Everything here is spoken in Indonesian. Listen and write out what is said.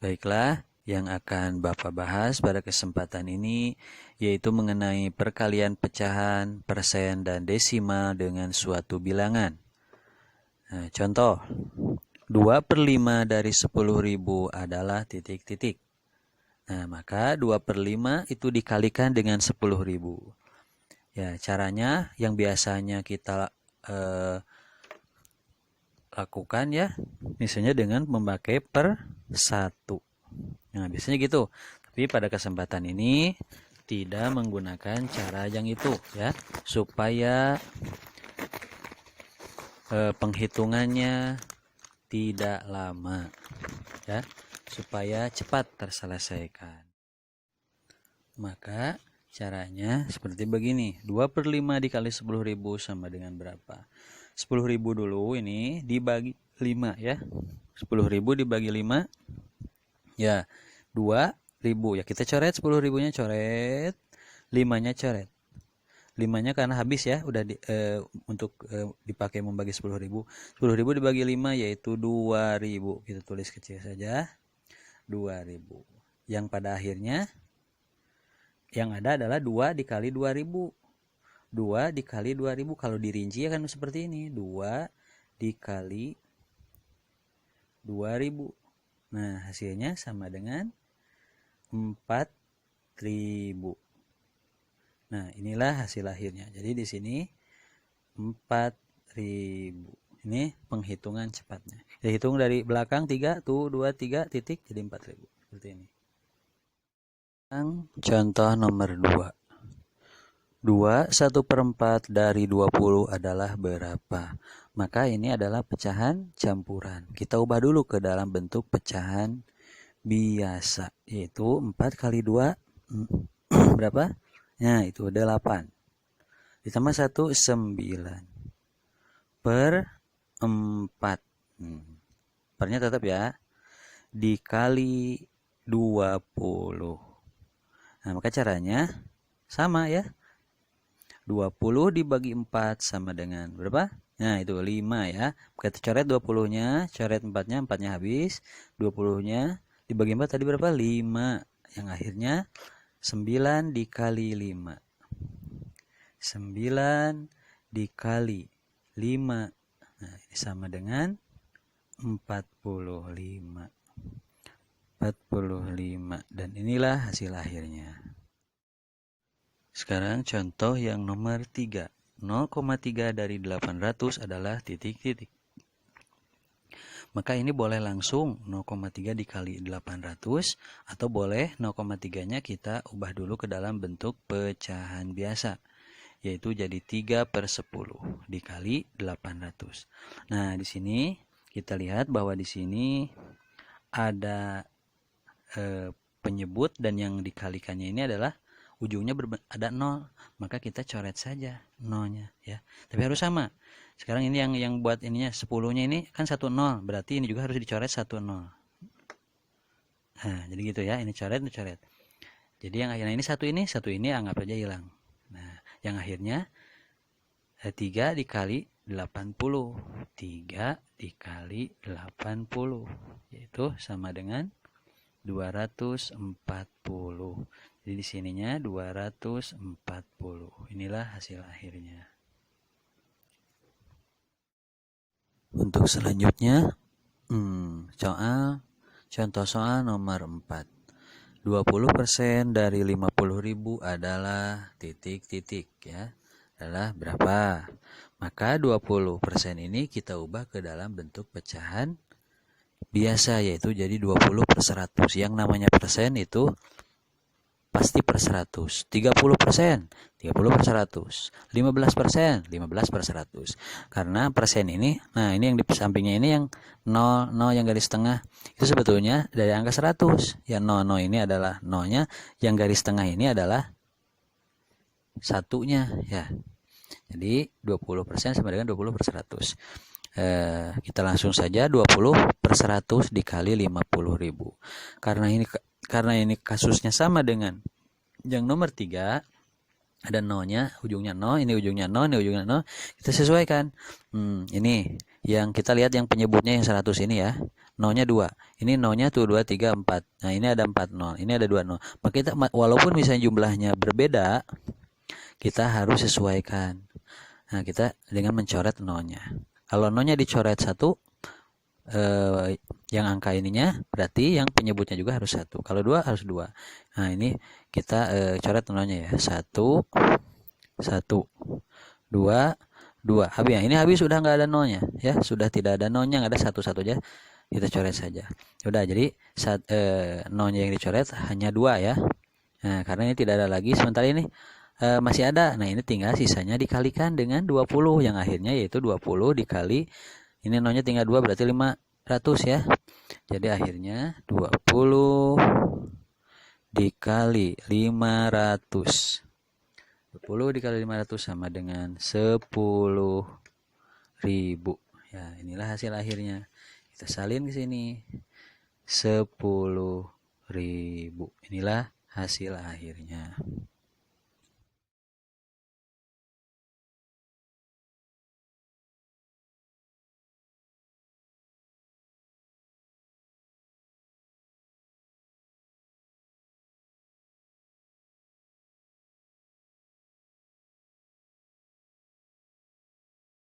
Baiklah, yang akan Bapak bahas pada kesempatan ini yaitu mengenai perkalian pecahan, persen, dan desimal dengan suatu bilangan. Nah, contoh, 2/5 dari 10.000 adalah titik-titik. Nah, maka 2/5 itu dikalikan dengan 10.000. Ya, caranya yang biasanya kita lakukan ya, misalnya dengan memakai per 1. Nah, biasanya gitu. Tapi pada kesempatan ini tidak menggunakan cara yang itu ya, supaya penghitungannya tidak lama ya, supaya cepat terselesaikan. Maka caranya seperti begini. 2/5 dikali 10.000 sama dengan berapa? 10.000 dulu ini dibagi 5 ya. 10.000 dibagi 5 ya 2.000 ya, kita coret 10.000-nya coret, 5-nya coret. 5-nya karena habis ya, udah untuk dipakai membagi 10.000. 10.000 dibagi 5 yaitu 2.000. Kita tulis kecil saja 2.000. Yang pada akhirnya yang ada adalah 2 dikali 2.000. 2 dikali 2.000, kalau dirinci akan seperti ini, 2 dikali 2.000. Nah, hasilnya sama dengan 4.000. Nah, inilah hasil akhirnya. Jadi di sini 4.000. Ini penghitungan cepatnya. Kita hitung dari belakang 3, tuh 2, 3, titik, jadi 4.000. Seperti ini. Contoh nomor 2. 1/4 dari 20 adalah berapa? Maka ini adalah pecahan campuran. Kita ubah dulu ke dalam bentuk pecahan biasa, yaitu 4 kali 2 berapa? Nah, itu 8. Ditambah 1, 9. Per 4. Pernya tetap ya. Dikali 20. Nah, maka caranya sama ya. 20 dibagi 4 sama dengan berapa? Nah, itu 5 ya. Kita coret 20-nya, coret 4-nya, 4-nya habis. 20-nya dibagi 4 tadi berapa? 5. Yang akhirnya 9 dikali 5. 9 dikali 5. Nah, ini sama dengan 45. 45. Dan inilah hasil akhirnya. Sekarang contoh yang nomor 3. 0,3 dari 800 adalah titik-titik. Maka ini boleh langsung 0,3 dikali 800 atau boleh 0,3-nya kita ubah dulu ke dalam bentuk pecahan biasa, yaitu jadi 3/10 dikali 800. Nah, di sini kita lihat bahwa di sini ada penyebut dan yang dikalikannya ini adalah ujungnya ada 0, maka kita coret saja 0-nya ya. Tapi harus sama. Sekarang ini yang buat ininya 10-nya ini kan 1 0, berarti ini juga harus dicoret 1 0. Nah, jadi gitu ya, ini coret, ini coret. Jadi yang akhirnya ini satu ini anggap aja hilang. Nah, yang akhirnya 3 dikali 80. 3 dikali 80 yaitu sama dengan 240. Jadi di sininya 240. Inilah hasil akhirnya. Untuk selanjutnya, contoh soal nomor 4. 20% dari 50.000 adalah titik-titik ya. Adalah berapa? Maka 20% ini kita ubah ke dalam bentuk pecahan biasa, yaitu jadi 20/100. Yang namanya persen itu pasti per 100. 30%, 30/100. 15%, 15/100. Karena persen ini, nah ini yang di sampingnya ini yang 0, 0 yang garis tengah. Itu sebetulnya dari angka 100. Ya 0, 0 ini adalah 0-nya, yang garis tengah ini adalah satunya ya. Jadi 20% sama dengan 20/100. Kita langsung saja 20/100 dikali 50.000. Karena ini kasusnya sama dengan yang nomor 3, ada 0-nya, ujungnya 0, ini ujungnya 0, ini ujungnya 0, kita sesuaikan. Ini yang kita lihat yang penyebutnya yang 100 ini ya, 0-nya 2. Ini nolnya tuh 2, 3, 4. Nah, ini ada 4 nol. Ini ada 2 nol. Maka kita walaupun misalnya jumlahnya berbeda, kita harus sesuaikan. Nah, kita dengan mencoret nolnya. Kalau nolnya dicoret 1, yang angka ininya berarti yang penyebutnya juga harus 1. Kalau 2 harus 2. Nah, ini kita coret nolnya ya. 1, 1, 2, 2. Habis ya. Ini habis sudah nggak ada nolnya ya. Sudah tidak ada nolnya, nggak ada 1 saja. Kita coret saja. Udah, jadi nolnya yang dicoret hanya 2 ya. Nah, karena ini tidak ada lagi, sementara ini masih ada. Nah, ini tinggal sisanya dikalikan dengan 20 yang akhirnya yaitu 20 dikali ini nolnya tinggal 2 berarti 500 ya. Jadi akhirnya 20 dikali 500. 20 dikali 500 sama dengan 10.000. Ya, inilah hasil akhirnya. Kita salin ke sini. 10.000. Inilah hasil akhirnya.